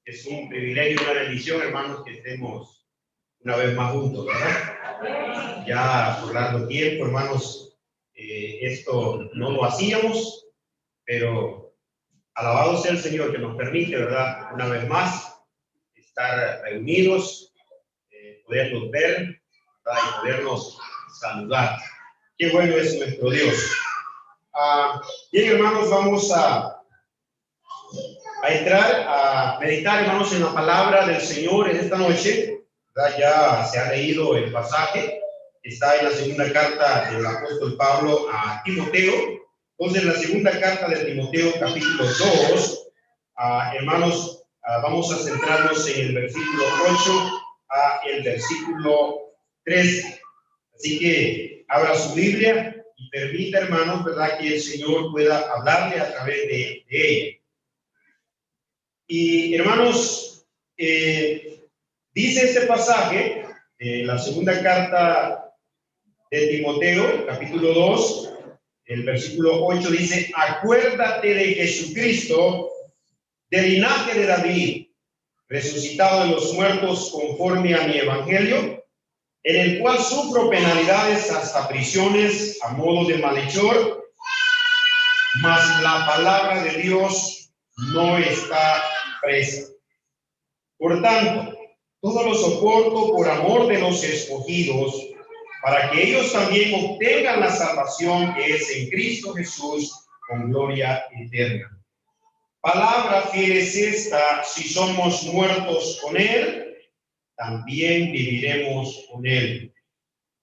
Es un privilegio y una bendición, hermanos, que estemos una vez más juntos, ¿verdad? Ya por largo tiempo, hermanos, esto no lo hacíamos, pero alabado sea el Señor que nos permite, ¿verdad? Una vez más estar reunidos, podernos ver, ¿verdad? Y podernos saludar. Qué bueno es nuestro Dios. Bien, hermanos, vamos a entrar a meditar, hermanos, en la palabra del Señor en esta noche, ¿verdad? Ya se ha leído el pasaje, está en la segunda carta del apóstol Pablo a Timoteo. Entonces, en la segunda carta de Timoteo, capítulo 2, hermanos, vamos a centrarnos en el versículo 8 a el versículo 13. Así que abra su Biblia y permita, hermanos, ¿verdad?, que el Señor pueda hablarle a través de ella. Y hermanos, dice este pasaje, la segunda carta de Timoteo, capítulo 2, el versículo 8 dice: acuérdate de Jesucristo, del linaje de David, resucitado de los muertos conforme a mi evangelio, en el cual sufro penalidades hasta prisiones a modo de malhechor, mas la palabra de Dios no está presa. Por tanto, todo lo soporto por amor de los escogidos, para que ellos también obtengan la salvación que es en Cristo Jesús, con gloria eterna. Palabra fiel es esta: si somos muertos con Él, también viviremos con Él.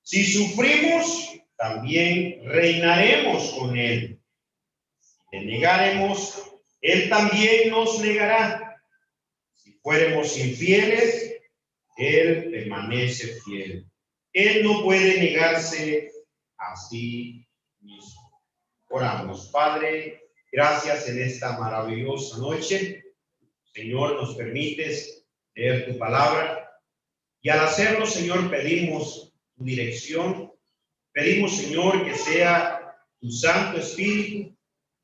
Si sufrimos, también reinaremos con Él. Si le negaremos, Él también nos negará. Si fuéramos infieles, Él permanece fiel. Él no puede negarse a sí mismo. Oramos. Padre, gracias en esta maravillosa noche. Señor, nos permites leer tu palabra. Y al hacerlo, Señor, pedimos tu dirección. Pedimos, Señor, que sea tu Santo Espíritu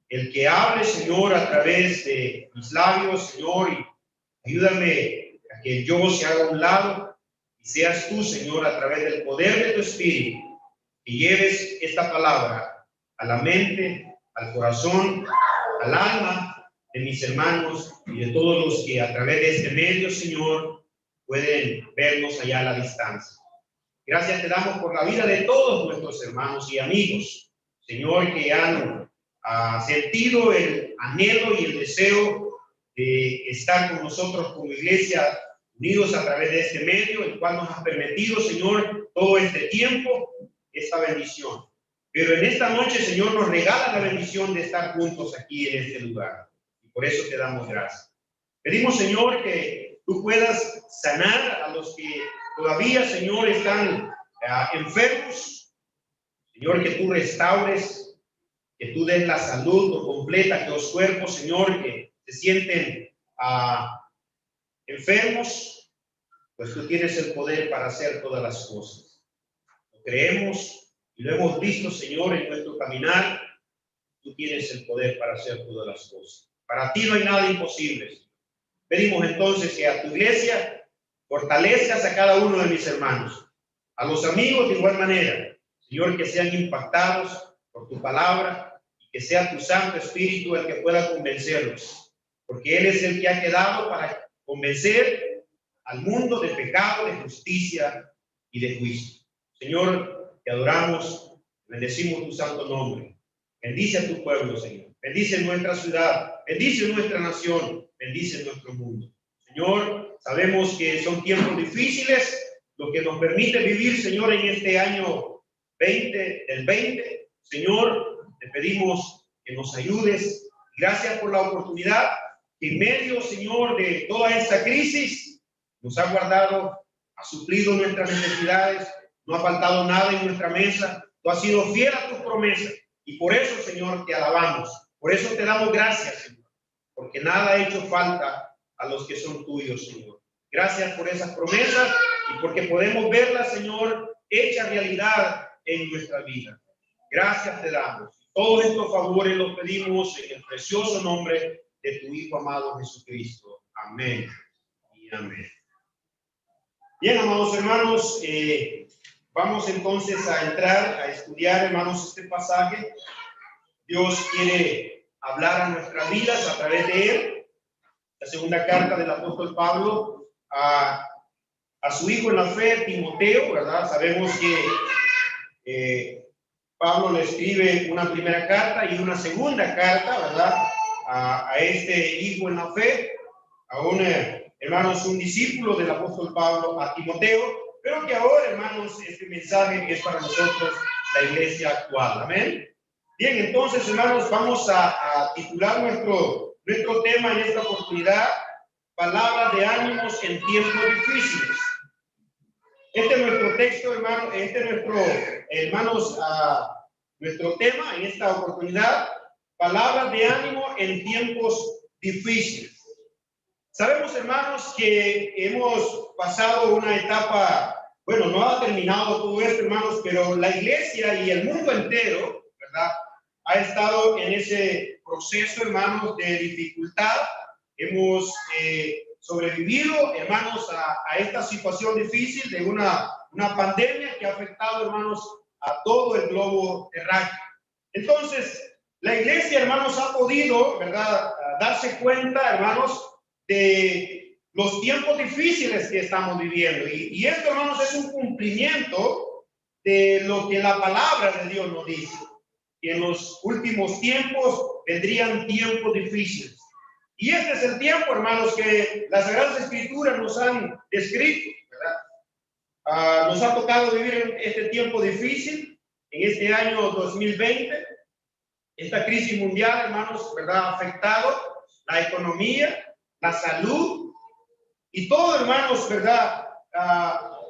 el que hable, Señor, a través de mis labios, Señor, y ayúdame a que yo se haga a un lado y seas tú, Señor, a través del poder de tu Espíritu, que lleves esta palabra a la mente, al corazón, al alma de mis hermanos y de todos los que a través de este medio, Señor, pueden vernos allá a la distancia. Gracias te damos por la vida de todos nuestros hermanos y amigos, Señor, que han sentido el anhelo y el deseo de estar con nosotros como iglesia, unidos a través de este medio, el cual nos ha permitido, Señor, todo este tiempo, esta bendición. Pero en esta noche, Señor, nos regala la bendición de estar juntos aquí en este lugar. Y por eso te damos gracias. Pedimos, Señor, que tú puedas sanar a los que todavía, Señor, están enfermos. Señor, que tú restaures, que tú des la salud por completa, que los cuerpos, Señor, que se sienten enfermos, pues tú tienes el poder para hacer todas las cosas. Lo creemos y lo hemos visto, Señor, en nuestro caminar. Tú tienes el poder para hacer todas las cosas. Para ti no hay nada imposible. Pedimos entonces que a tu iglesia fortalezcas a cada uno de mis hermanos, a los amigos de igual manera, Señor, que sean impactados por tu palabra, que sea tu Santo Espíritu el que pueda convencerlos, porque Él es el que ha quedado para convencer al mundo de pecado, de justicia y de juicio. Señor, te adoramos, bendecimos tu santo nombre. Bendice a tu pueblo, Señor. Bendice nuestra ciudad, bendice nuestra nación, bendice nuestro mundo. Señor, sabemos que son tiempos difíciles, lo que nos permite vivir, Señor, en este año 20. Señor, te pedimos que nos ayudes. Gracias por la oportunidad que en medio, Señor, de toda esta crisis nos ha guardado, ha suplido nuestras necesidades, no ha faltado nada en nuestra mesa. Tú has sido fiel a tus promesas y por eso, Señor, te alabamos. Por eso te damos gracias, Señor, porque nada ha hecho falta a los que son tuyos, Señor. Gracias por esas promesas y porque podemos verlas, Señor, hechas realidad en nuestra vida. Gracias te damos. Todos estos favores los pedimos en el precioso nombre de tu Hijo amado Jesucristo. Amén y amén. Bien, amados hermanos, vamos entonces a entrar a estudiar, hermanos, este pasaje. Dios quiere hablar a nuestras vidas a través de él. La segunda carta del apóstol Pablo a su hijo en la fe, Timoteo, ¿verdad? Sabemos que Pablo le escribe una primera carta y una segunda carta, ¿verdad? A este hijo en la fe, a hermanos, un discípulo del apóstol Pablo, a Timoteo, pero que ahora, hermanos, este mensaje es para nosotros, la iglesia actual. Amén. Bien, entonces, hermanos, vamos a titular nuestro tema en esta oportunidad, palabras de ánimos en tiempos difíciles. Este es nuestro texto, hermano, este es nuestro tema en esta oportunidad, palabras de ánimo en tiempos difíciles. Sabemos, hermanos, que hemos pasado una etapa, bueno, no ha terminado todo esto, hermanos, pero la iglesia y el mundo entero, ¿verdad?, ha estado en ese proceso, hermanos, de dificultad. Hemos sobrevivido, hermanos, a esta situación difícil de una pandemia que ha afectado, hermanos, a todo el globo terráqueo. Entonces, la iglesia, hermanos, ha podido, ¿verdad?, darse cuenta, hermanos, de los tiempos difíciles que estamos viviendo. Y esto, hermanos, es un cumplimiento de lo que la palabra de Dios nos dice. Que en los últimos tiempos vendrían tiempos difíciles. Y este es el tiempo, hermanos, que las Sagradas Escrituras nos han descrito, ¿verdad? Nos ha tocado vivir en este tiempo difícil, en este año 2020. Esta crisis mundial, hermanos, ¿verdad?, ha afectado la economía, la salud y todo, hermanos, ¿verdad?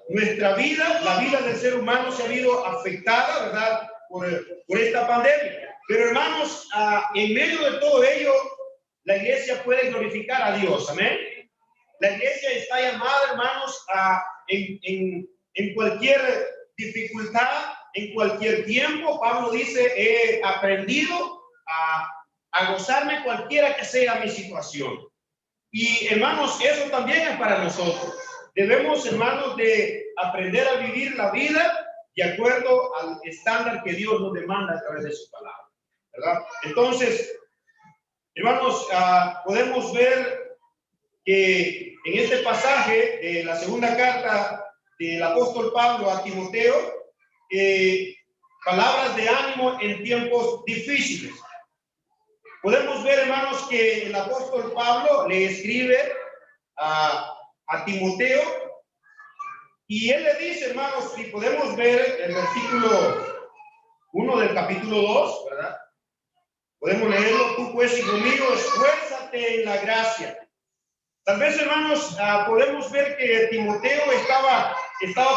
Nuestra vida, la vida del ser humano se ha visto afectada, ¿verdad?, por esta pandemia. Pero, hermanos, en medio de todo ello, la iglesia puede glorificar a Dios. Amén. La iglesia está llamada, hermanos, en cualquier dificultad, en cualquier tiempo. Pablo dice, he aprendido a gozarme cualquiera que sea mi situación. Y, hermanos, eso también es para nosotros. Debemos, hermanos, de aprender a vivir la vida de acuerdo al estándar que Dios nos demanda a través de su palabra, ¿verdad? Entonces, hermanos, podemos ver que en este pasaje de la segunda carta del apóstol Pablo a Timoteo, palabras de ánimo en tiempos difíciles. Podemos ver, hermanos, que el apóstol Pablo le escribe a Timoteo. Y él le dice, hermanos, si podemos ver el versículo 1 del capítulo 2, ¿verdad? Podemos leerlo. Tú, pues, hijo mío, esfuérzate en la gracia. Tal vez, hermanos, podemos ver que Timoteo estaba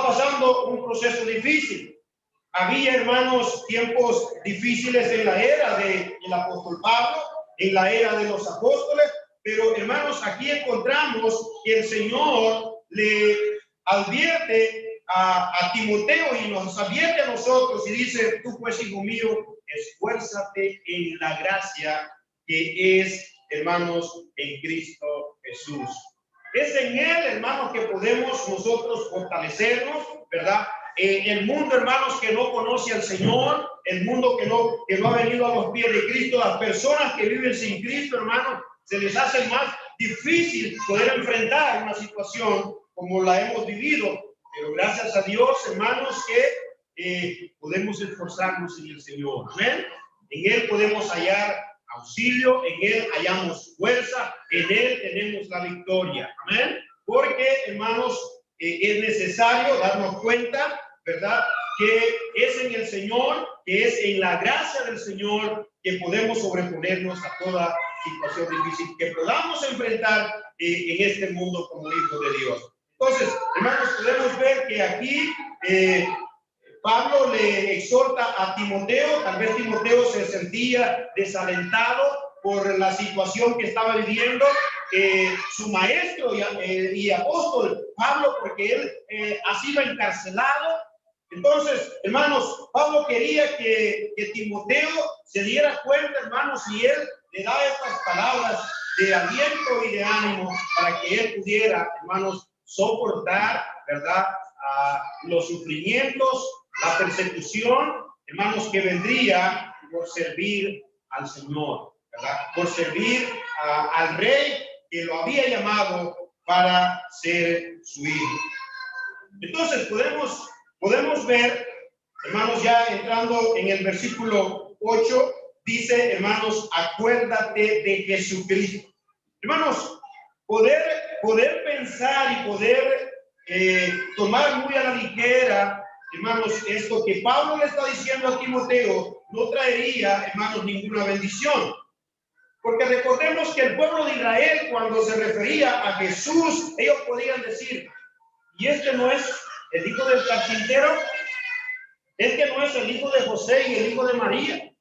pasando un proceso difícil. Había, hermanos, tiempos difíciles en la era del apóstol Pablo, en la era de los apóstoles, pero, hermanos, aquí encontramos que el Señor le advierte a Timoteo y nos advierte a nosotros y dice, tú, pues, hijo mío, esfuérzate en la gracia que es, hermanos, en Cristo Jesús. Es en él, hermanos, que podemos nosotros fortalecernos, ¿verdad? El mundo, hermanos, que no conoce al Señor, el mundo que no ha venido a los pies de Cristo, las personas que viven sin Cristo, hermanos, se les hace más difícil poder enfrentar una situación como la hemos vivido, pero gracias a Dios, hermanos, que podemos esforzarnos en el Señor. Amén. En él podemos hallar auxilio, en él hallamos fuerza, en él tenemos la victoria. Amén. Porque, hermanos, es necesario darnos cuenta, ¿verdad?, que es en el Señor, que es en la gracia del Señor que podemos sobreponernos a toda situación difícil que podamos enfrentar en este mundo como hijos de Dios. Entonces, hermanos, podemos ver que aquí Pablo le exhorta a Timoteo. Tal vez Timoteo se sentía desalentado por la situación que estaba viviendo su maestro y apóstol Pablo, porque él ha sido encarcelado. Entonces, hermanos, Pablo quería que Timoteo se diera cuenta, hermanos, y él le da estas palabras de aliento y de ánimo para que él pudiera, hermanos, soportar, ¿verdad?, los sufrimientos, la persecución, hermanos, que vendría por servir al Señor, ¿verdad?, por servir al Rey que lo había llamado para ser su hijo. Entonces podemos ver, hermanos, ya entrando en el versículo 8, dice, hermanos, acuérdate de Jesucristo. Hermanos, poder pensar y poder tomar muy a la ligera, hermanos, esto que Pablo le está diciendo a Timoteo, no traería, hermanos, ninguna bendición. Porque recordemos que el pueblo de Israel, cuando se refería a Jesús, ellos podían decir, ¿y este no es el hijo del carpintero? ¿Este no es el hijo de José y el hijo de María?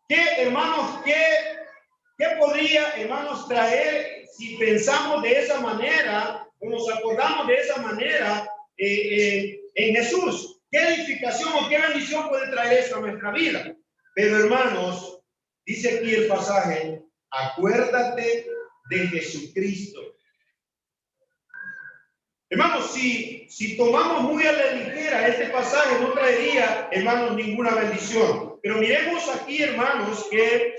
¿Qué, hermanos, qué podría, hermanos, traer si pensamos de esa manera, o nos acordamos de esa manera en Jesús? ¿Qué edificación o qué bendición puede traer eso a nuestra vida? Pero, hermanos, dice aquí el pasaje, acuérdate de Jesucristo. Hermanos, si tomamos muy a la ligera este pasaje, no traería, hermanos, ninguna bendición. Pero miremos aquí, hermanos, que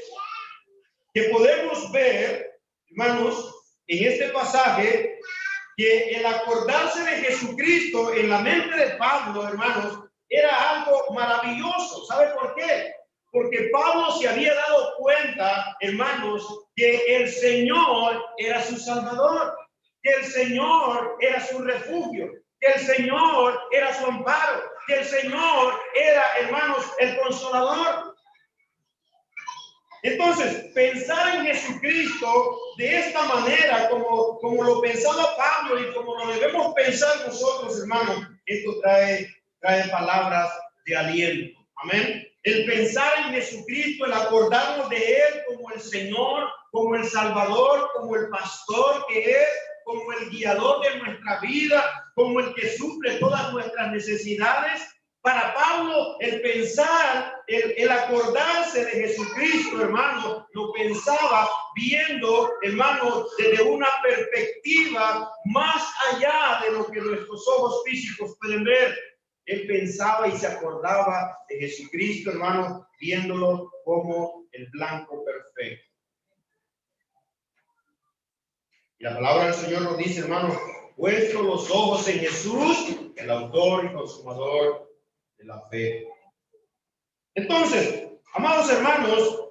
podemos ver, hermanos, en este pasaje, que el acordarse de Jesucristo en la mente de Pablo, hermanos, era algo maravilloso. ¿Sabe por qué? Porque Pablo se había dado cuenta, hermanos, que el Señor era su Salvador, que el Señor era su refugio, que el Señor era su amparo, que el Señor era, hermanos, el consolador. Entonces, pensar en Jesucristo de esta manera, como lo pensaba Pablo y como lo debemos pensar nosotros, hermanos, esto trae palabras de aliento. Amén. El pensar en Jesucristo, el acordarnos de Él como el Señor, como el Salvador, como el pastor que es, como el guiador de nuestra vida, como el que suple todas nuestras necesidades. Para Pablo, el pensar, el acordarse de Jesucristo, hermano, lo pensaba viendo, hermano, desde una perspectiva más allá de lo que nuestros ojos físicos pueden ver. Él pensaba y se acordaba de Jesucristo, hermano, viéndolo como el blanco perfecto. Y la palabra del Señor nos dice, hermano, puesto los ojos en Jesús, el autor y consumador de la fe. Entonces, amados hermanos,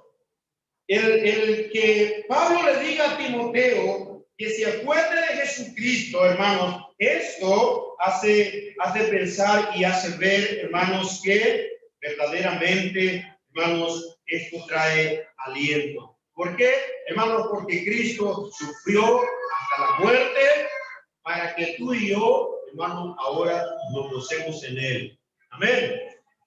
el que Pablo le diga a Timoteo que se acuerde de Jesucristo, hermanos, esto hace pensar y hace ver, hermanos, que verdaderamente, hermanos, esto trae aliento. ¿Por qué, hermanos? Porque Cristo sufrió hasta la muerte para que tú y yo, hermanos, ahora nos gocemos en Él. Amén.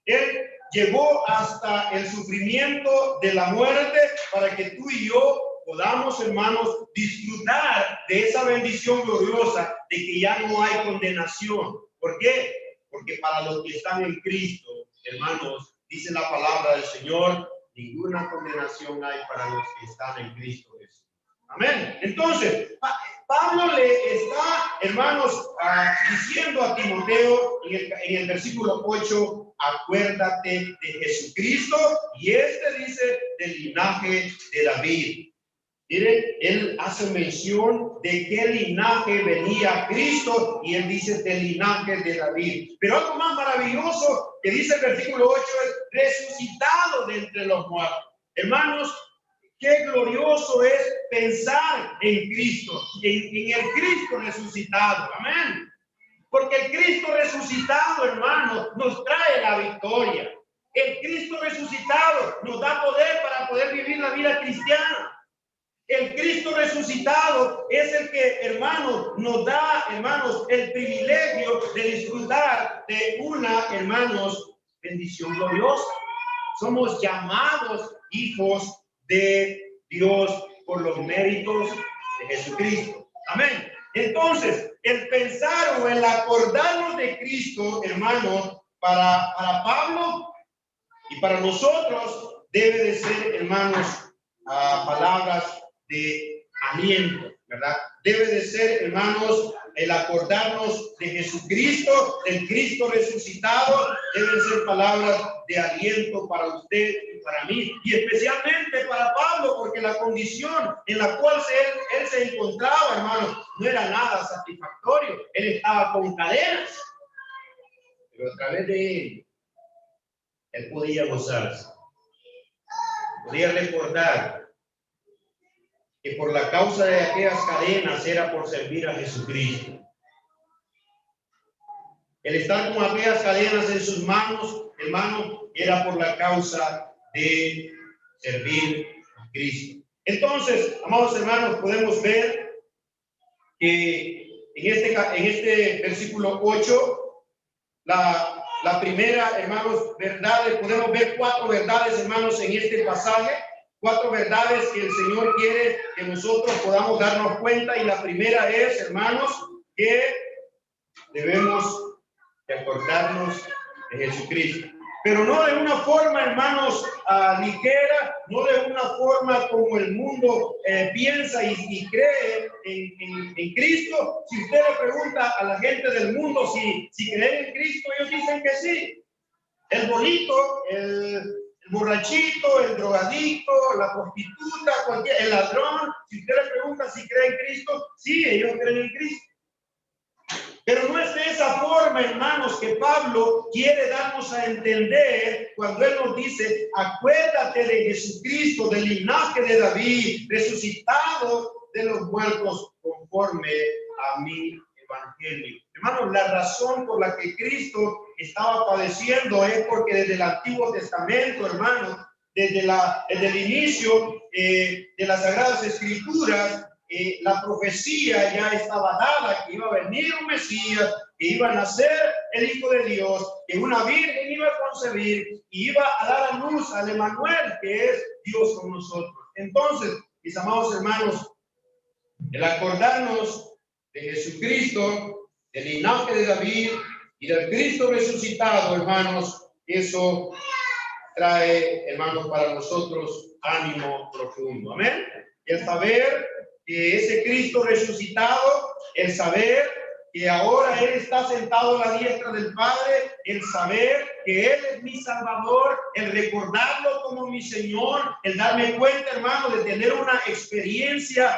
Él llegó hasta el sufrimiento de la muerte para que tú y yo podamos, hermanos, disfrutar de esa bendición gloriosa de que ya no hay condenación. ¿Por qué? Porque para los que están en Cristo, hermanos, dice la palabra del Señor, ninguna condenación hay para los que están en Cristo Jesús. Amén. Entonces, Pablo le está, hermanos, diciendo a Timoteo en el versículo 8, acuérdate de Jesucristo, y dice del linaje de David. Miren, él hace mención de qué linaje venía Cristo, y él dice del linaje de David. Pero algo más maravilloso que dice el versículo 8 es resucitado de entre los muertos. Hermanos, qué glorioso es pensar en Cristo, en el Cristo resucitado. Amén. Porque el Cristo resucitado, hermano, nos trae la victoria. El Cristo resucitado nos da poder para poder vivir la vida cristiana. El Cristo resucitado es el que, hermanos, nos da, hermanos, el privilegio de disfrutar de una, hermanos, bendición gloriosa. Somos llamados hijos de Dios por los méritos de Jesucristo. Amén. Entonces, el pensar o el acordarnos de Cristo, hermano, para Pablo y para nosotros debe de ser, hermanos, palabras de aliento, ¿verdad? Debe de ser, hermanos, el acordarnos de Jesucristo, del Cristo resucitado, deben ser palabras de aliento para usted y para mí, y especialmente para Pablo, porque la condición en la cual él se encontraba, hermanos, no era nada satisfactorio. Él estaba con cadenas, pero a través de él podía gozarse, podía recordar que por la causa de aquellas cadenas era por servir a Jesucristo. El estar con aquellas cadenas en sus manos, hermano, era por la causa de servir a Cristo. Entonces, amados hermanos, podemos ver que en este versículo 8, la primera, hermanos, verdades, podemos ver 4 verdades, hermanos, en este pasaje. 4 verdades que el Señor quiere que nosotros podamos darnos cuenta, y la primera es, hermanos, que debemos de acordarnos de Jesucristo, pero no de una forma, hermanos, ligera, no de una forma como el mundo piensa y cree en Cristo. Si usted le pregunta a la gente del mundo si creen en Cristo, ellos dicen que sí. El bonito, el borrachito, el drogadicto, la prostituta, el ladrón, si usted le pregunta si cree en Cristo, sí, ellos creen en Cristo. Pero no es de esa forma, hermanos, que Pablo quiere darnos a entender cuando él nos dice: acuérdate de Jesucristo, del linaje de David, resucitado de los muertos conforme a mi evangelio. Hermanos, la razón por la que Cristo estaba padeciendo es porque desde el Antiguo Testamento, hermanos, desde el inicio de las Sagradas Escrituras, la profecía ya estaba dada, que iba a venir un Mesías, que iba a nacer el Hijo de Dios, que una virgen iba a concebir y iba a dar a luz al Emmanuel, que es Dios con nosotros. Entonces, mis amados hermanos, el acordarnos de Jesucristo, del linaje de David y del Cristo resucitado, hermanos, eso trae, hermanos, para nosotros ánimo profundo. Amén. El saber que ese Cristo resucitado, el saber que ahora Él está sentado a la diestra del Padre, el saber que Él es mi Salvador, el recordarlo como mi Señor, el darme cuenta, hermano, de tener una experiencia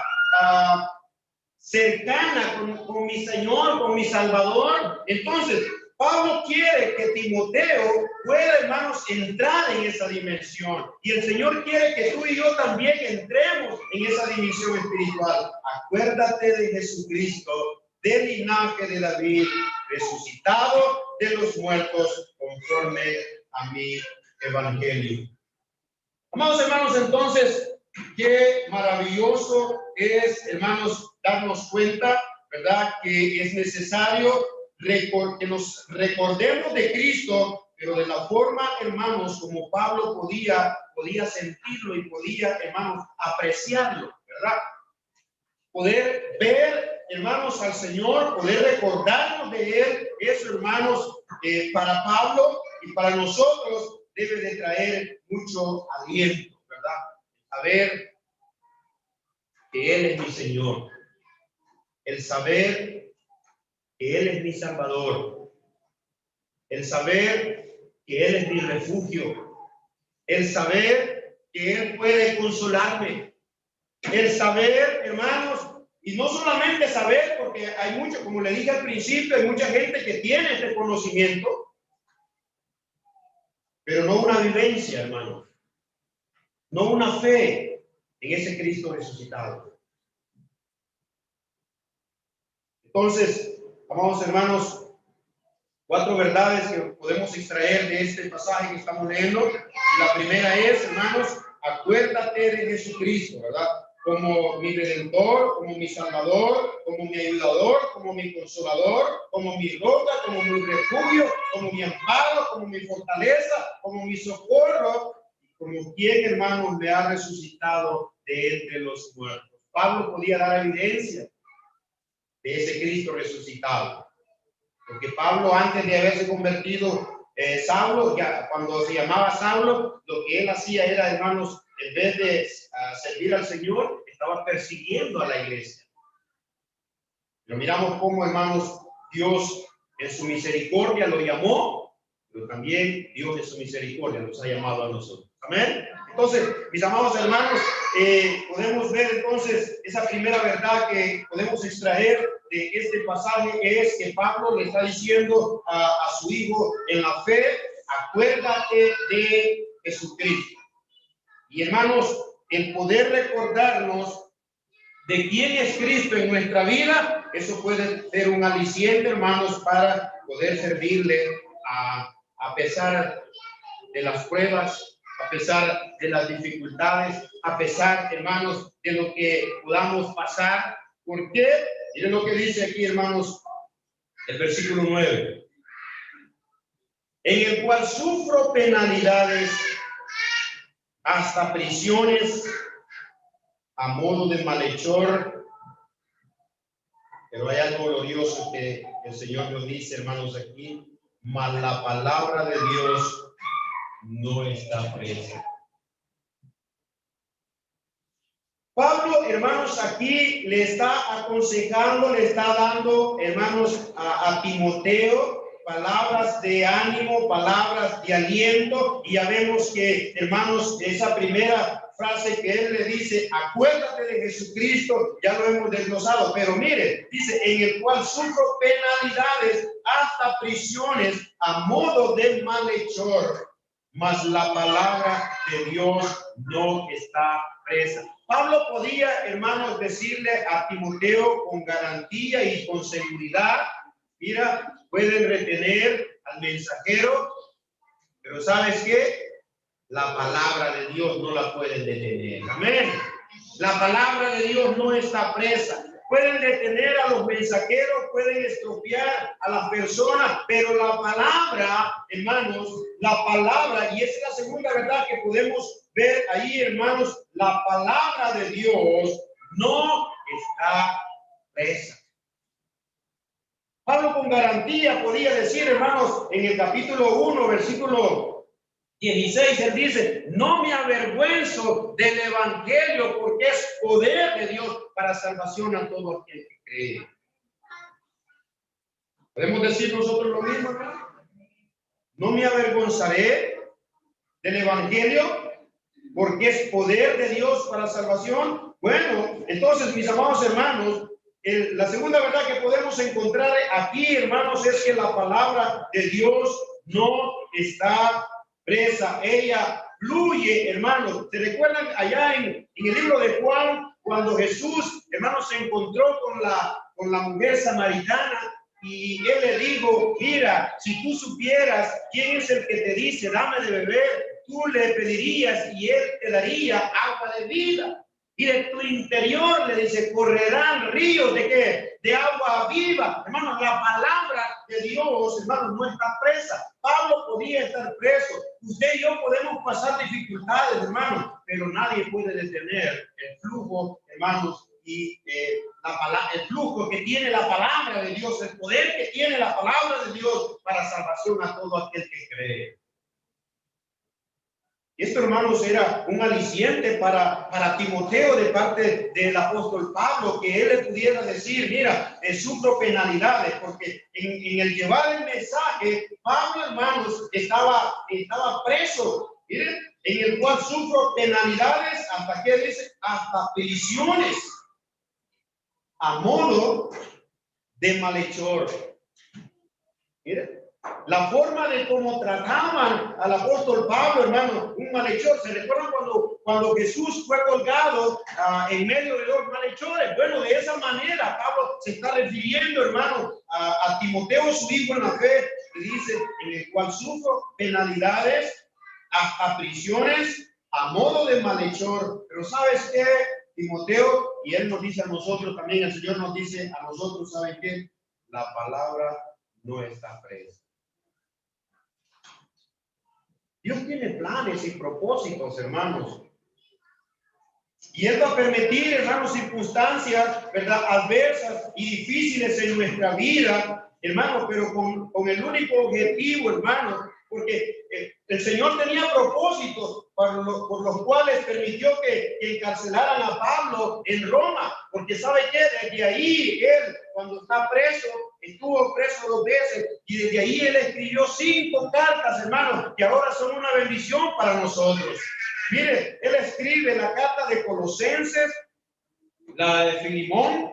cercana con mi Señor, con mi Salvador. Entonces, Pablo quiere que Timoteo pueda, hermanos, entrar en esa dimensión. Y el Señor quiere que tú y yo también entremos en esa dimensión espiritual. Acuérdate de Jesucristo, del linaje de David, resucitado de los muertos, conforme a mi evangelio. Amados hermanos, entonces, qué maravilloso es, hermanos, darnos cuenta, ¿verdad?, que es necesario que nos recordemos de Cristo, pero de la forma, hermanos, como Pablo podía sentirlo y podía, hermanos, apreciarlo, ¿verdad? Poder ver, hermanos, al Señor, poder recordarnos de Él, eso, hermanos, para Pablo y para nosotros debe de traer mucho aliento, ¿verdad? Saber que Él es mi Señor, el saber que Él es mi Salvador, el saber que Él es mi refugio, el saber que Él puede consolarme, el saber, hermanos, y no solamente saber, porque hay mucho, como le dije al principio, hay mucha gente que tiene este conocimiento, pero no una vivencia, hermanos, no una fe en ese Cristo resucitado. Entonces, amados hermanos, 4 verdades que podemos extraer de este pasaje que estamos leyendo. La primera es, hermanos, acuérdate de Jesucristo, ¿verdad? Como mi Redentor, como mi Salvador, como mi ayudador, como mi consolador, como mi roca, como mi refugio, como mi amparo, como mi fortaleza, como mi socorro, como quien, hermanos, me ha resucitado de entre los muertos. Pablo podía dar evidencia de ese Cristo resucitado. Porque Pablo, antes de haberse convertido Saulo, ya cuando se llamaba Saulo, lo que él hacía era, hermanos, en vez de servir al Señor, estaba persiguiendo a la iglesia. Pero miramos cómo, hermanos, Dios en su misericordia lo llamó, pero también Dios en su misericordia nos ha llamado a nosotros. Amén. Entonces, mis amados hermanos, podemos ver entonces esa primera verdad que podemos extraer de este pasaje, es que Pablo le está diciendo a su hijo en la fe: acuérdate de Jesucristo. Y hermanos, el poder recordarnos de quién es Cristo en nuestra vida, eso puede ser un aliciente, hermanos, para poder servirle a pesar de las pruebas, a pesar de las dificultades, a pesar, hermanos, de lo que podamos pasar. ¿Por qué? Miren lo que dice aquí, hermanos, el versículo 9. En el cual sufro penalidades, hasta prisiones, a modo de malhechor. Pero hay algo glorioso que el Señor nos dice, hermanos, aquí: mas la palabra de Dios no está presa. Pablo, hermanos, aquí le está aconsejando, le está dando, hermanos, a Timoteo palabras de ánimo, palabras de aliento. Y ya vemos que, hermanos, esa primera frase que él le dice: acuérdate de Jesucristo, ya lo hemos desglosado. Pero mire, dice: en el cual sufro penalidades, hasta prisiones, a modo de malhechor, mas la palabra de Dios no está presa. Pablo podía, hermanos, decirle a Timoteo con garantía y con seguridad: mira, pueden retener al mensajero, pero ¿sabes qué? La palabra de Dios no la pueden detener. Amén. La palabra de Dios no está presa. Pueden detener a los mensajeros, pueden estropear a las personas, pero la palabra, hermanos, la palabra, y esa es la segunda verdad que podemos ver ahí, hermanos, la palabra de Dios no está presa. Pablo con garantía podía decir, hermanos, en el capítulo 1, versículo 16, él dice: no me avergüenzo del evangelio, porque es poder de Dios para salvación a todo aquel que cree. ¿Podemos decir nosotros lo mismo acá? No me avergonzaré del evangelio, porque es poder de Dios para salvación. Bueno, entonces, mis amados hermanos, la segunda verdad que podemos encontrar aquí, hermanos, es que la palabra de Dios no está presa. Ella fluye, hermanos. ¿Se recuerdan allá en el libro de Juan, cuando Jesús, hermanos, se encontró con la mujer samaritana? Y él le dijo: mira, si tú supieras quién es el que te dice dame de beber, tú le pedirías y él te daría agua de vida. Y de tu interior, le dice, correrán ríos de ¿qué? De agua viva. Hermanos, la palabra de Dios, hermanos, no está presa. Pablo podía estar preso. Usted y yo podemos pasar dificultades, hermanos, pero nadie puede detener el flujo, hermanos, y el flujo que tiene la palabra de Dios, el poder que tiene la palabra de Dios para salvación a todo aquel que cree. Y esto, hermanos, era un aliciente para Timoteo de parte del apóstol Pablo, que él le pudiera decir: mira, sufro penalidades, porque en el llevar el mensaje, Pablo, hermanos, estaba preso. Miren, en el cual sufro penalidades, ¿hasta qué dice? Hasta prisiones, a modo de malhechor. Miren, la forma de cómo trataban al apóstol Pablo, hermano, un malhechor. ¿Se recuerdan cuando Jesús fue colgado en medio de dos malhechores? Bueno, de esa manera Pablo se está refiriendo, hermano, a Timoteo, su hijo en la fe, que dice: en el cual sufro penalidades, hasta prisiones, a modo de malhechor. Pero ¿sabes qué, Timoteo? Y él nos dice a nosotros también, el Señor nos dice a nosotros: ¿saben qué? La palabra no está presa. Dios tiene planes y propósitos, hermanos. Y Él va a permitir, hermanos, circunstancias, ¿verdad?, adversas y difíciles en nuestra vida, hermanos, pero con el único objetivo, hermanos, porque el Señor tenía propósitos por los cuales permitió que encarcelaran a Pablo en Roma, porque ¿sabe qué? Desde ahí él, cuando está preso, estuvo preso 2 veces, y desde ahí él escribió 5 cartas, hermanos, que ahora son una bendición para nosotros. Mire, él escribe la carta de Colosenses, la de Filemón,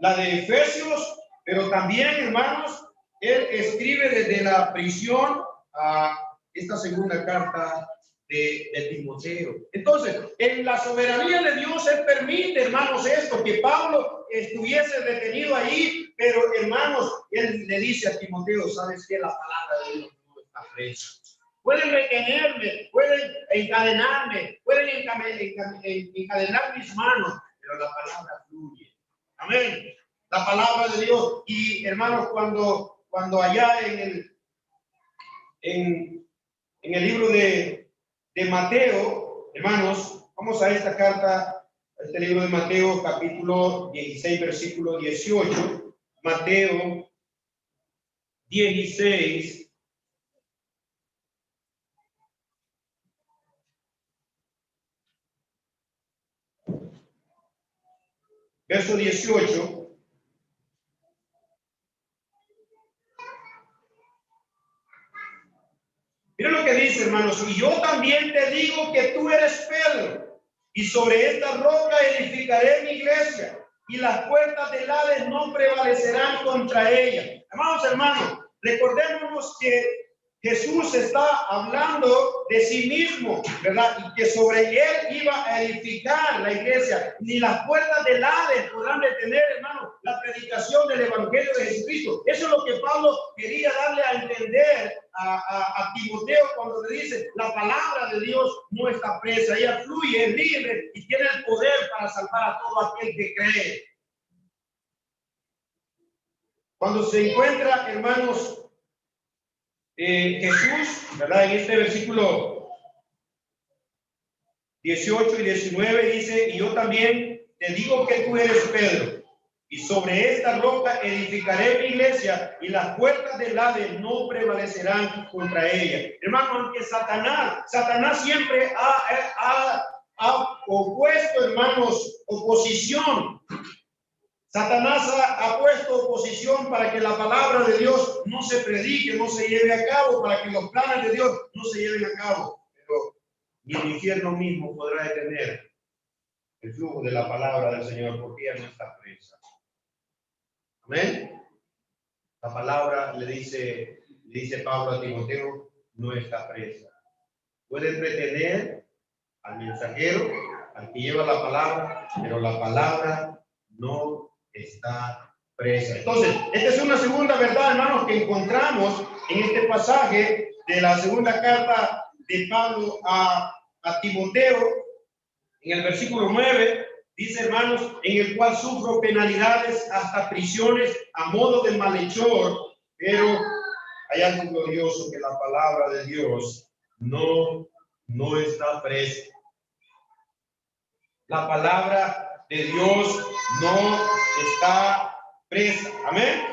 la de Efesios, pero también, hermanos, él escribe desde la prisión a esta segunda carta de Timoteo. Entonces, en la soberanía de Dios, él permite, hermanos, esto, que Pablo estuviese detenido ahí, pero, hermanos, él le dice a Timoteo, ¿sabes qué? La palabra de Dios no está presa. Pueden retenerme, pueden encadenarme, pueden encadenar mis manos, pero la palabra fluye. Amén. La palabra de Dios. Y, hermanos, cuando allá en el libro de Mateo, hermanos, vamos a esta carta, a este libro de Mateo, capítulo 16, versículo 18. Mateo 16. Verso 18. Mira lo que dice, hermanos. Y yo también te digo que tú eres Pedro, y sobre esta roca edificaré mi iglesia, y las puertas del Hades no prevalecerán contra ella. Hermanos, recordémonos que Jesús está hablando de sí mismo, ¿verdad? Y que sobre él iba a edificar la iglesia. Ni las puertas del Hades podrán detener, hermano, la predicación del Evangelio de Jesucristo. Eso es lo que Pablo quería darle a entender a Timoteo cuando le dice, la palabra de Dios no está presa, ella fluye, es libre y tiene el poder para salvar a todo aquel que cree. Cuando se encuentra, hermanos, Jesús, ¿verdad? En este versículo 18 y 19 dice, y yo también te digo que tú eres Pedro, y sobre esta roca edificaré mi iglesia, y las puertas del Hades no prevalecerán contra ella. Hermano, aunque Satanás siempre ha opuesto, hermanos, oposición. Satanás ha puesto oposición para que la palabra de Dios no se predique, no se lleve a cabo, para que los planes de Dios no se lleven a cabo. Pero ni el infierno mismo podrá detener el flujo de la palabra del Señor, porque ella no está presa. Amén. La palabra le dice Pablo a Timoteo, no está presa. Pueden retener al mensajero, al que lleva la palabra, pero la palabra no está presa. Entonces, esta es una segunda verdad, hermanos, que encontramos en este pasaje de la segunda carta de Pablo a Timoteo, en el versículo 9, dice, hermanos, en el cual sufro penalidades hasta prisiones a modo de malhechor, pero hay algo glorioso, que la palabra de Dios no está presa. La palabra de Dios no está presa. Amén.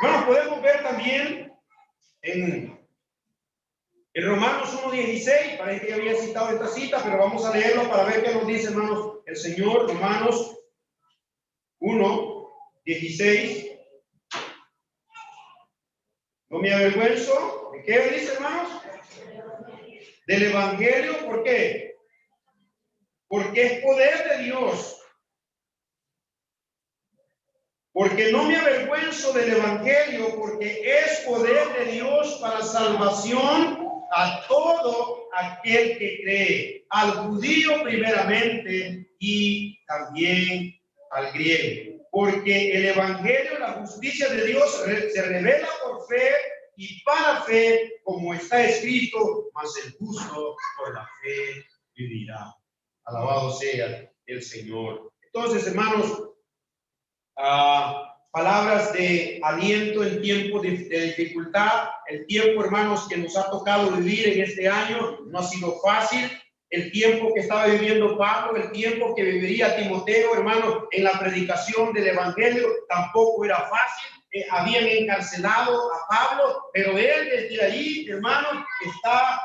Bueno, podemos ver también en Romanos 1:16, parece que ya había citado esta cita, pero vamos a leerlo para ver qué nos dice, hermanos, el Señor. Romanos 1:16. No me avergüenzo. ¿De qué dice, hermanos? Del Evangelio. ¿Por qué? Porque es poder de Dios. Porque no me avergüenzo del Evangelio, porque es poder de Dios para salvación a todo aquel que cree, al judío primeramente y también al griego. Porque el Evangelio, la justicia de Dios, se revela por fe y para fe, como está escrito, mas el justo por la fe vivirá. Alabado sea el Señor. Entonces, hermanos, palabras de aliento en tiempo de dificultad. El tiempo, hermanos, que nos ha tocado vivir en este año no ha sido fácil. El tiempo que estaba viviendo Pablo, el tiempo que viviría Timoteo, hermanos, en la predicación del Evangelio, tampoco era fácil. habían encarcelado a Pablo, pero él desde ahí, hermano, está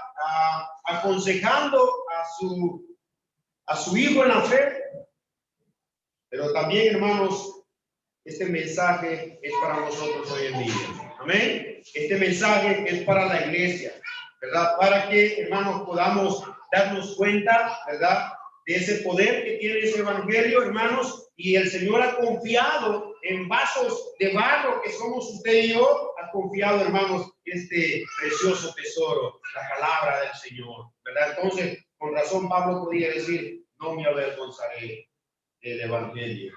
aconsejando a su hijo en la fe. Pero también, hermanos, este mensaje es para nosotros hoy en día. Amén. Este mensaje es para la iglesia, ¿verdad? Para que, hermanos, podamos darnos cuenta, ¿verdad?, de ese poder que tiene ese evangelio, hermanos, y el Señor ha confiado en vasos de barro que somos usted y yo, ha confiado, hermanos, este precioso tesoro, la palabra del Señor, ¿verdad? Entonces, con razón Pablo podía decir, no me avergonzaré del evangelio,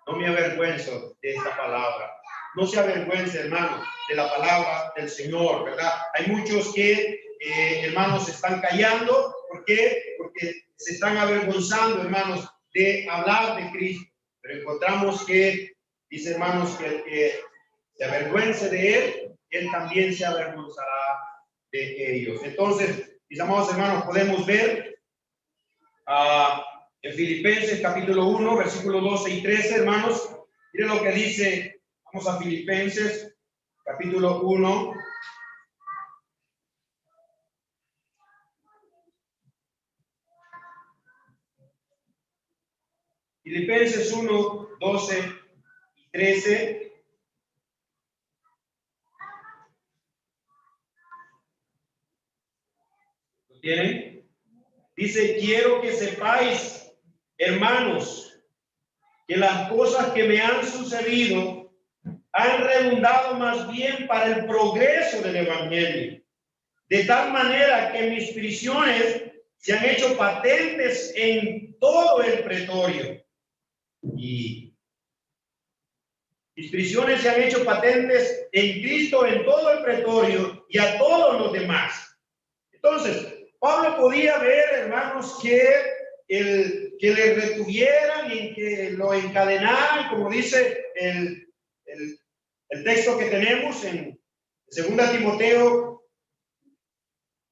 no me avergüenzo de esta palabra. No se avergüence, hermano, de la palabra del Señor, ¿verdad? Hay muchos que, hermanos, se están callando. ¿Por qué? Porque se están avergonzando, hermanos, de hablar de Cristo. Pero encontramos que, dice, hermanos, que el que se avergüence de él también se avergonzará de ellos. Entonces, mis amados hermanos, podemos ver en Filipenses capítulo 1, versículos 12 y 13, hermanos. Miren lo que dice. Vamos a Filipenses capítulo 1. Filipenses 1, 12 y 13. ¿Lo tienen? Dice, quiero que sepáis, hermanos, que las cosas que me han sucedido han redundado más bien para el progreso del evangelio, de tal manera que mis prisiones se han hecho patentes en todo el pretorio. Y mis prisiones se han hecho patentes en Cristo en todo el pretorio y a todos los demás. Entonces, Pablo podía ver, hermanos, que le retuvieran y que lo encadenaran, como dice el texto que tenemos en 2 Timoteo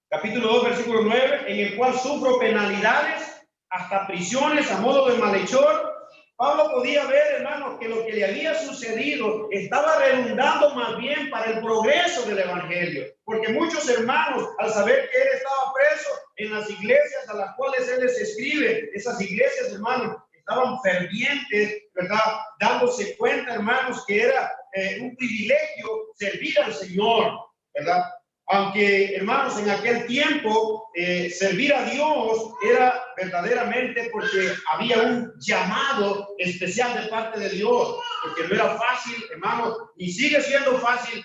capítulo 2, versículo 9, en el cual sufro penalidades, hasta prisiones a modo de malhechor. Pablo podía ver, hermanos, que lo que le había sucedido estaba redundando más bien para el progreso del evangelio, porque muchos hermanos, al saber que él estaba preso en las iglesias a las cuales él les escribe, esas iglesias, hermanos, estaban fervientes, ¿verdad?, dándose cuenta, hermanos, que era un privilegio servir al Señor, ¿verdad? Aunque, hermanos, en aquel tiempo servir a Dios era verdaderamente porque había un llamado especial de parte de Dios, porque no era fácil, hermanos, ni sigue siendo fácil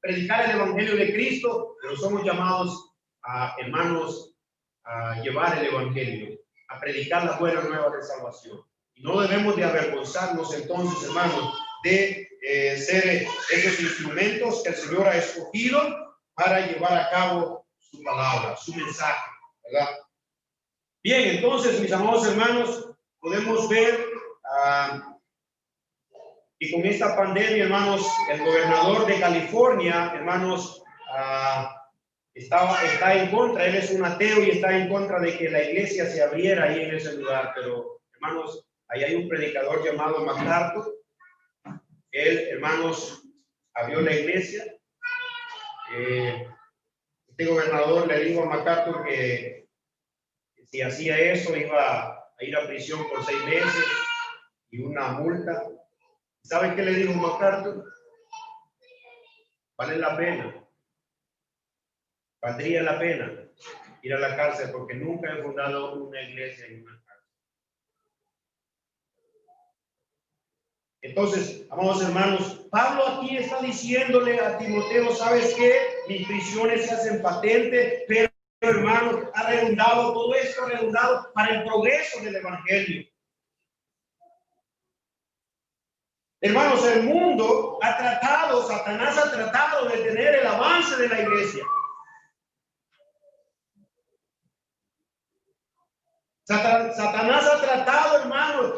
predicar el evangelio de Cristo, pero somos llamados a, hermanos, a llevar el evangelio, a predicar la buena nueva de salvación. Y no debemos de avergonzarnos entonces, hermanos, de ser esos instrumentos que el Señor ha escogido para llevar a cabo su palabra, su mensaje, ¿verdad? Bien, entonces, mis amados hermanos, podemos ver y con esta pandemia, hermanos, el gobernador de California, hermanos, está en contra. Él es un ateo y está en contra de que la iglesia se abriera ahí en ese lugar. Pero, hermanos, ahí hay un predicador llamado MacArthur. Él, hermanos, abrió la iglesia. Este gobernador le dijo a MacArthur que si hacía eso iba a ir a prisión por 6 meses y una multa. ¿Saben qué le dijo MacArthur? Vale la pena, valdría la pena ir a la cárcel porque nunca he fundado una iglesia en una cárcel. Entonces, amados hermanos, Pablo aquí está diciéndole a Timoteo, ¿sabes qué? Mis prisiones se hacen patentes, pero hermanos, ha redundado, todo esto ha redundado para el progreso del evangelio. Hermanos, el mundo ha tratado, Satanás ha tratado de detener el avance de la iglesia. Satanás ha tratado, hermanos,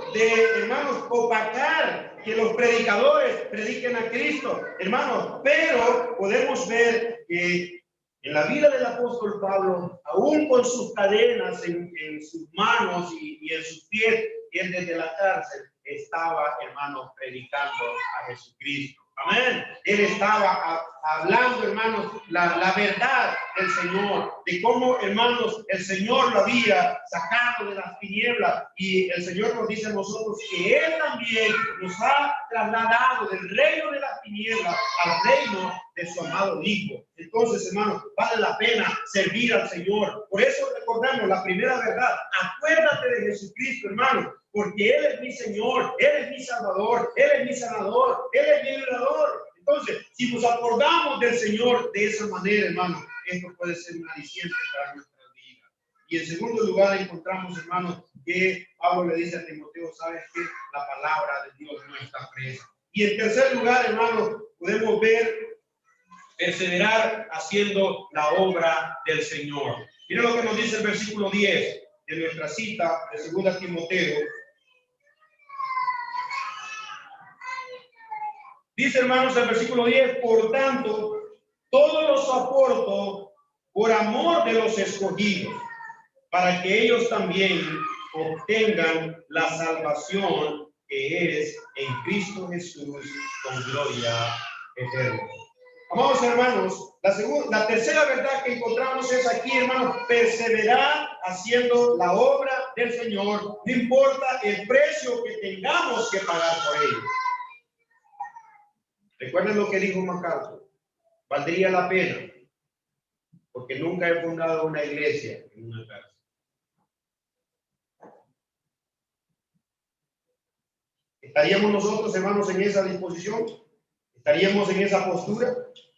opacar que los predicadores prediquen a Cristo, hermanos, pero podemos ver que en la vida del apóstol Pablo, aún con sus cadenas en sus manos y en sus pies, y él desde la cárcel, estaba, hermanos, predicando a Jesucristo. Amén. Él estaba hablando, hermanos, la verdad del Señor, de cómo, hermanos, el Señor lo había sacado de las tinieblas, y el Señor nos dice a nosotros que Él también nos ha trasladado del reino de las tinieblas al reino de su amado Hijo. Entonces, hermanos, vale la pena servir al Señor. Por eso recordamos la primera verdad: acuérdate de Jesucristo, hermano, porque Él es mi Señor, Él es mi Salvador, Él es mi sanador, Él es mi liberador. Entonces, si nos acordamos del Señor de esa manera, hermano, esto puede ser un aliciente para nuestra vida. Y en segundo lugar encontramos, hermanos, que Pablo le dice a Timoteo: sabes que la palabra de Dios no está presa. Y en tercer lugar, hermanos, podemos ver perseverar haciendo la obra del Señor. Mira lo que nos dice el versículo 10 de nuestra cita de 2 Timoteo. Dice, hermanos, el versículo 10: por tanto, todo lo soporto por amor de los escogidos, para que ellos también obtengan la salvación que es en Cristo Jesús con gloria eterna. Amados hermanos, la tercera verdad que encontramos es aquí, hermanos: perseverar haciendo la obra del Señor, no importa el precio que tengamos que pagar por ello. Recuerden lo que dijo MacArthur: valdría la pena, porque nunca he fundado una iglesia en una cárcel. ¿Estaríamos nosotros, hermanos, en esa disposición? ¿Estaríamos en esa postura?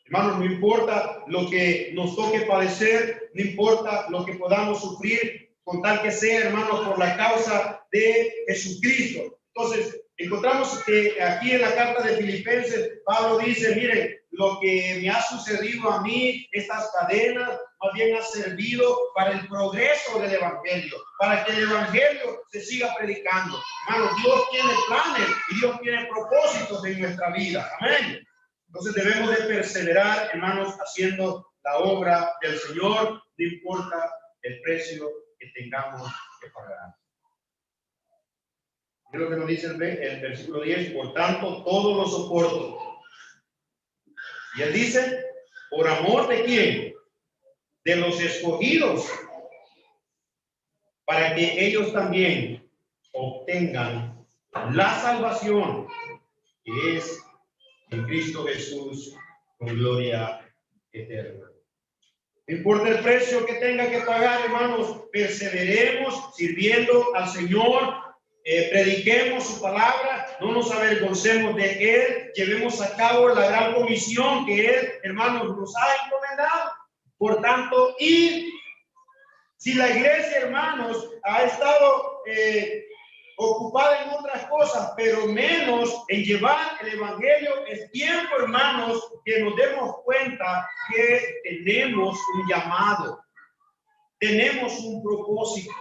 Hermanos, no importa lo que nos toque padecer, no importa lo que podamos sufrir, con tal que sea, hermanos, por la causa de Jesucristo. Entonces, encontramos que aquí en la carta de Filipenses, Pablo dice: miren, lo que me ha sucedido a mí, estas cadenas, más bien ha servido para el progreso del Evangelio, para que el Evangelio se siga predicando. Hermanos, Dios tiene planes y Dios tiene propósitos en nuestra vida. Amén. Entonces debemos de perseverar, hermanos, haciendo la obra del Señor, no importa el precio que tengamos que pagar. Es lo que nos dice el versículo 10: por tanto, todo lo soporto. Y él dice: ¿por amor de quién? De los escogidos, para que ellos también obtengan la salvación que es en Cristo Jesús con gloria eterna. No importa el precio que tenga que pagar, hermanos, perseveremos sirviendo al Señor, prediquemos su palabra, no nos avergoncemos de Él, llevemos a cabo la gran comisión que Él, hermanos, nos ha encomendado. Por tanto, y si la iglesia, hermanos, ha estado ocupada en otras cosas, pero menos en llevar el evangelio, es tiempo, hermanos, que nos demos cuenta que tenemos un llamado, tenemos un propósito.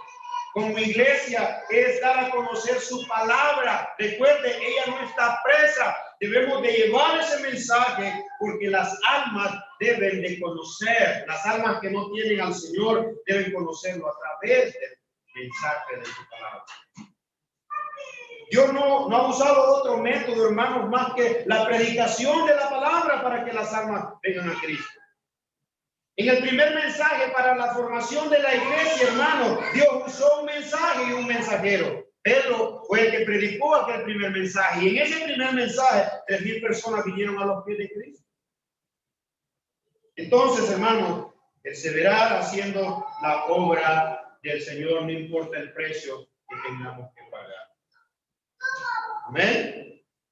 Como iglesia es dar a conocer su palabra. Recuerde, ella no está presa. Debemos de llevar ese mensaje, porque las almas deben de conocer. Las almas que no tienen al Señor deben conocerlo a través del mensaje de su palabra. Dios no ha usado otro método, hermanos, más que la predicación de la palabra para que las almas vengan a Cristo. En el primer mensaje para la formación de la iglesia, hermano, Dios usó un mensaje y un mensajero. Pedro fue el que predicó aquel primer mensaje. Y en ese primer mensaje, 3,000 personas vinieron a los pies de Cristo. Entonces, hermano, perseverar haciendo la obra del Señor, no importa el precio que tengamos que pagar. Amén.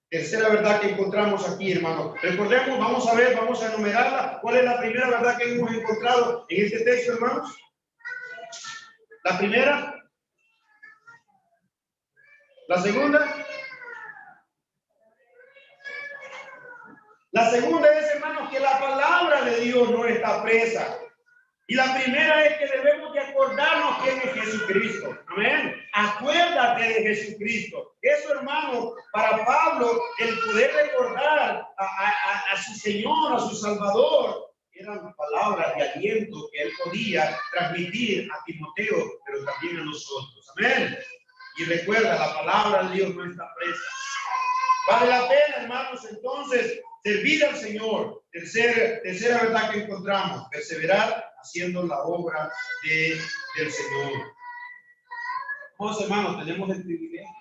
Tercera verdad que encontramos aquí, hermano. Recordemos, vamos a enumerarla. ¿Cuál es la primera verdad que hemos encontrado en este texto, hermanos? La primera. La segunda. La segunda es, hermanos, que la palabra de Dios no está presa. Y la primera es que debemos de acordarnos quién es Jesucristo. Amén. Acuérdate de Jesucristo. Eso, hermano, para Pablo, el poder recordar a su Señor, a su Salvador, eran palabras de aliento que él podía transmitir a Timoteo, pero también a nosotros. Amén. Y recuerda, la palabra de Dios no está presa. Vale la pena, hermanos, entonces, servir al Señor. Tercera verdad que encontramos, perseverar haciendo la obra del Señor. Vamos, hermanos, tenemos el privilegio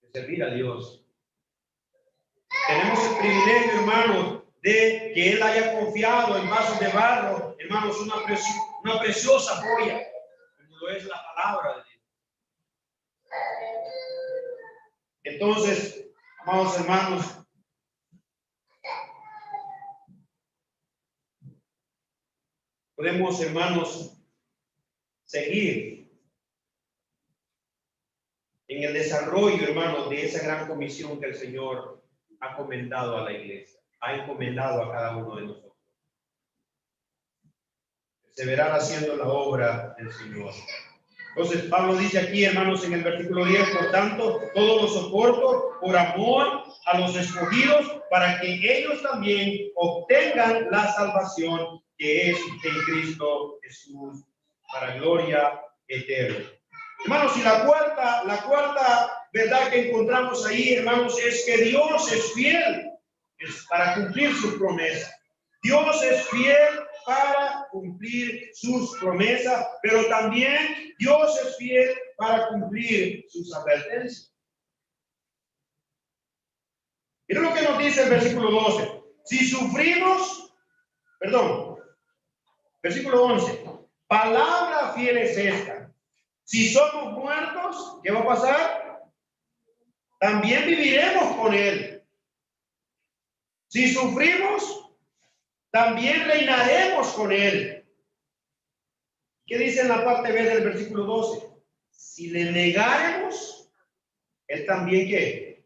de servir a Dios. Tenemos el privilegio, hermanos, de que Él haya confiado en vasos de barro, hermanos, una preciosa joya, como lo es la palabra de Dios. Entonces, amados hermanos, podemos, hermanos, seguir en el desarrollo, hermanos, de esa gran comisión que el Señor ha encomendado a la iglesia, ha encomendado a cada uno de nosotros. Perseverar haciendo la obra del Señor. Entonces, Pablo dice aquí, hermanos, en el versículo 10, por tanto, todo lo soporto por amor a los escogidos, para que ellos también obtengan la salvación que es en Cristo Jesús, para gloria eterna. Hermanos, y la cuarta verdad que encontramos ahí, hermanos, es que Dios es fiel para cumplir sus promesas. Dios es fiel para cumplir sus promesas, pero también Dios es fiel para cumplir sus advertencias. Miren lo que nos dice el versículo 12. Si sufrimos, versículo 11. Palabra fiel es esta. Si somos muertos, ¿qué va a pasar? También viviremos con Él. Si sufrimos, también reinaremos con Él. ¿Qué dice en la parte B del versículo 12? Si le negáremos, Él también, ¿qué?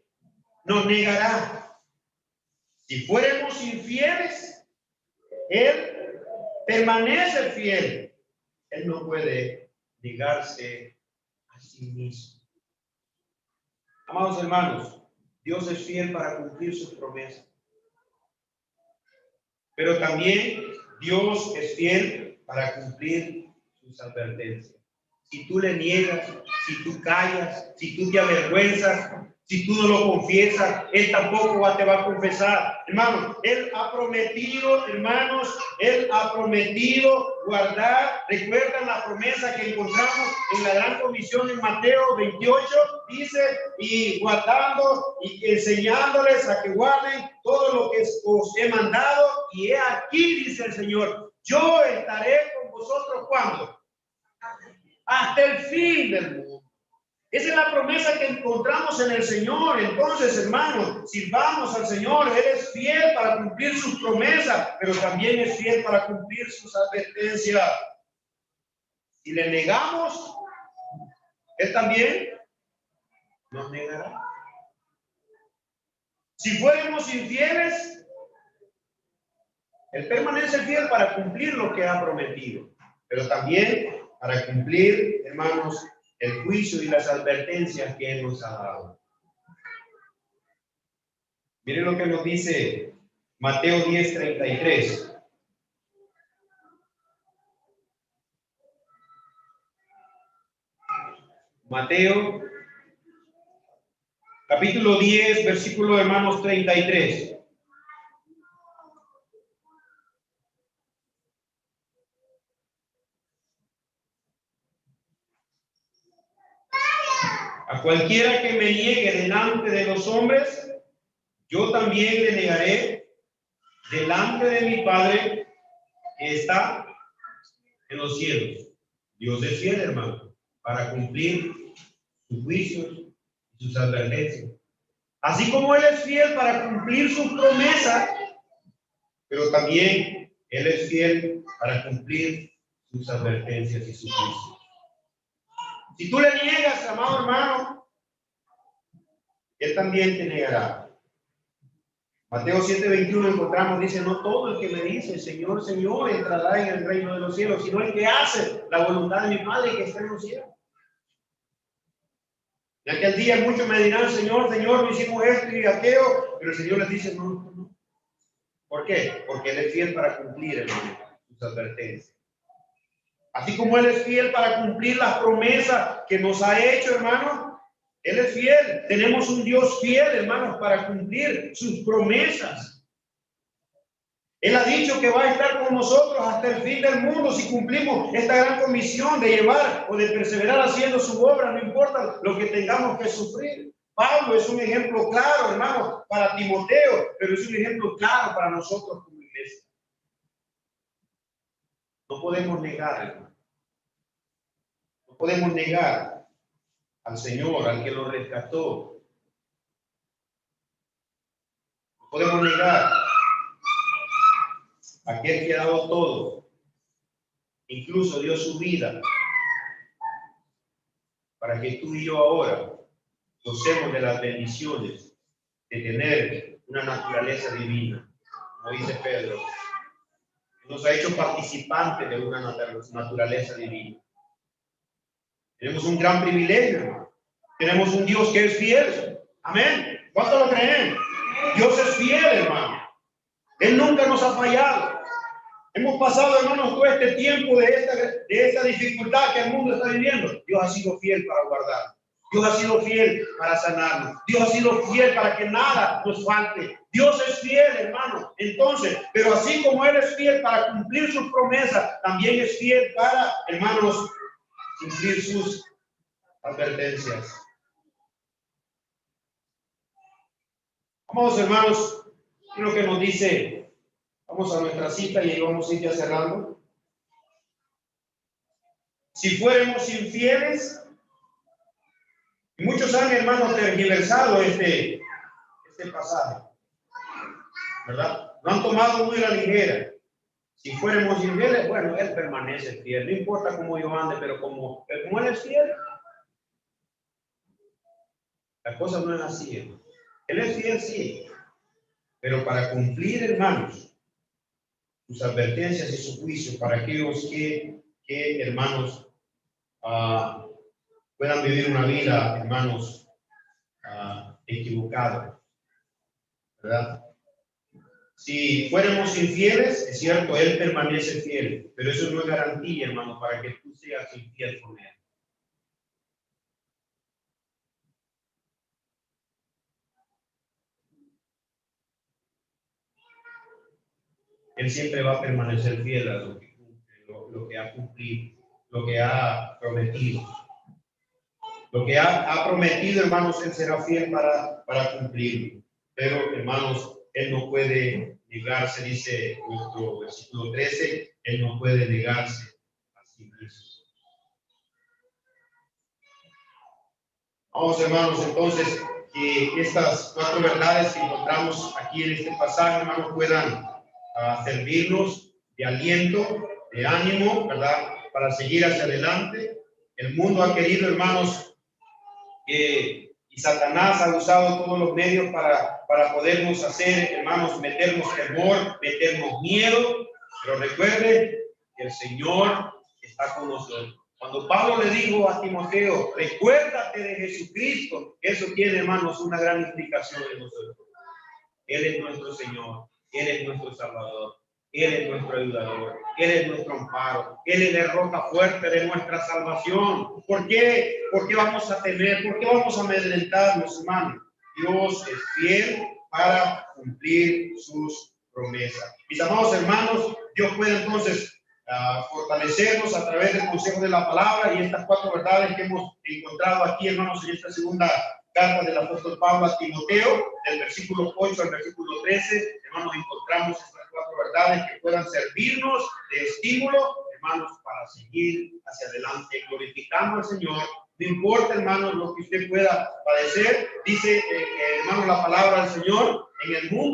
Nos negará. Si fuéramos infieles, Él permanece fiel. Él no puede negarse a sí mismo. Amados hermanos, Dios es fiel para cumplir sus promesas. Pero también Dios es fiel para cumplir sus advertencias. Si tú le niegas, si tú callas, si tú te avergüenzas, si tú no lo confiesas, Él tampoco te va a confesar. Hermanos, Él ha prometido, hermanos, Él ha prometido guardar. ¿Recuerdan la promesa que encontramos en la gran comisión en Mateo 28? Dice, y guardando y enseñándoles a que guarden todo lo que os he mandado. Y he aquí, dice el Señor, yo estaré con vosotros, ¿cuándo? Hasta el fin del mundo. Esa es la promesa que encontramos en el Señor. Entonces, hermanos, sirvamos al Señor. Él es fiel para cumplir sus promesas, pero también es fiel para cumplir sus advertencias. Si le negamos, Él también nos negará. Si fuéramos infieles, Él permanece fiel para cumplir lo que ha prometido, pero también para cumplir, hermanos, el juicio y las advertencias que Él nos ha dado. Miren lo que nos dice Mateo 10:33. Mateo, capítulo 10, versículo, hermanos, 33. A cualquiera que me niegue delante de los hombres, yo también le negaré delante de mi Padre que está en los cielos. Dios es fiel, hermano, para cumplir sus juicios y sus advertencias. Así como Él es fiel para cumplir sus promesas, pero también Él es fiel para cumplir sus advertencias y sus juicios. Si tú le niegas, amado hermano, Él también te negará. Mateo 7:21 encontramos, dice, no todo el que me dice, Señor, Señor, entrará en el reino de los cielos, sino el que hace la voluntad de mi Padre que está en los cielos. En aquel día muchos me dirán, Señor, Señor, no hicimos esto y aquello, pero el Señor les dice, no. ¿Por qué? Porque Él es fiel para cumplir, hermano, sus advertencias. Así como Él es fiel para cumplir las promesas que nos ha hecho, hermanos, Él es fiel. Tenemos un Dios fiel, hermanos, para cumplir sus promesas. Él ha dicho que va a estar con nosotros hasta el fin del mundo si cumplimos esta gran comisión de llevar o de perseverar haciendo su obra, no importa lo que tengamos que sufrir. Pablo es un ejemplo claro, hermano, para Timoteo, pero es un ejemplo claro para nosotros como iglesia. No podemos negar, hermano. No podemos negar al Señor, al que lo rescató. No podemos negar a aquel que ha dado todo, incluso dio su vida para que tú y yo ahora gocemos de las bendiciones de tener una naturaleza divina, como dice Pedro. Nos ha hecho participantes de una naturaleza divina. Tenemos un gran privilegio, hermano. Tenemos un Dios que es fiel. Amén. ¿Cuánto lo creen? Dios es fiel, hermano. Él nunca nos ha fallado. Hemos pasado, hermanos, todo este tiempo de esta dificultad que el mundo está viviendo. Dios ha sido fiel para guardar. Dios ha sido fiel para sanarnos. Dios ha sido fiel para que nada nos falte. Dios es fiel, hermano. Entonces, pero así como Él es fiel para cumplir sus promesas, también es fiel para, hermanos, cumplir sus advertencias. Vamos, hermanos, lo que nos dice. Vamos a nuestra cita y ahí vamos a ir ya cerrando. Si fuéramos infieles, y muchos han, hermanos, tergiversado este pasaje, ¿verdad? Lo han tomado muy a la ligera. Si fuéramos infieles, bueno, Él permanece fiel. No importa cómo yo ande, pero como Él es fiel, la cosa no es así, hermano. Él es fiel, sí, pero para cumplir, hermanos, sus advertencias y su juicio para aquellos que hermanos, puedan vivir una vida, hermanos, equivocada, ¿verdad? Si fuéramos infieles, es cierto, Él permanece fiel, pero eso no es garantía, hermano, para que tú seas infiel con Él. Él siempre va a permanecer fiel a lo que cumple, lo que ha cumplido, lo que ha prometido. Lo que ha prometido, hermanos, Él será fiel para cumplirlo. Pero, hermanos, Él no puede negarse, dice nuestro versículo 13, Él no puede negarse a sí mismo. Vamos, hermanos, entonces, que estas 4 verdades que encontramos aquí en este pasaje, hermanos, puedan servirnos de aliento, de ánimo, ¿verdad? Para seguir hacia adelante. El mundo ha querido, hermanos, y Satanás ha usado todos los medios para podernos hacer, hermanos, meternos temor, meternos miedo, pero recuerde que el Señor está con nosotros. Cuando Pablo le dijo a Timoteo, recuérdate de Jesucristo, eso tiene, hermanos, una gran implicación en nosotros. Él es nuestro Señor, Él es nuestro Salvador, Él es nuestro ayudador, Él es nuestro amparo, Él es la roca fuerte de nuestra salvación. ¿Por qué? ¿Por qué vamos a temer? ¿Por qué vamos a amedrentarnos, hermanos? Dios es fiel para cumplir sus promesas. Mis amados hermanos, Dios puede entonces fortalecernos a través del consejo de la palabra y estas 4 verdades que hemos encontrado aquí, hermanos, en esta segunda carta del apóstol Pablo a Timoteo, del versículo 8 al versículo 13, hermanos, encontramos estas 4 verdades que puedan servirnos de estímulo, hermanos, para seguir hacia adelante, glorificando al Señor. No importa, hermanos, lo que usted pueda padecer, dice, hermanos, la palabra del Señor, en el mundo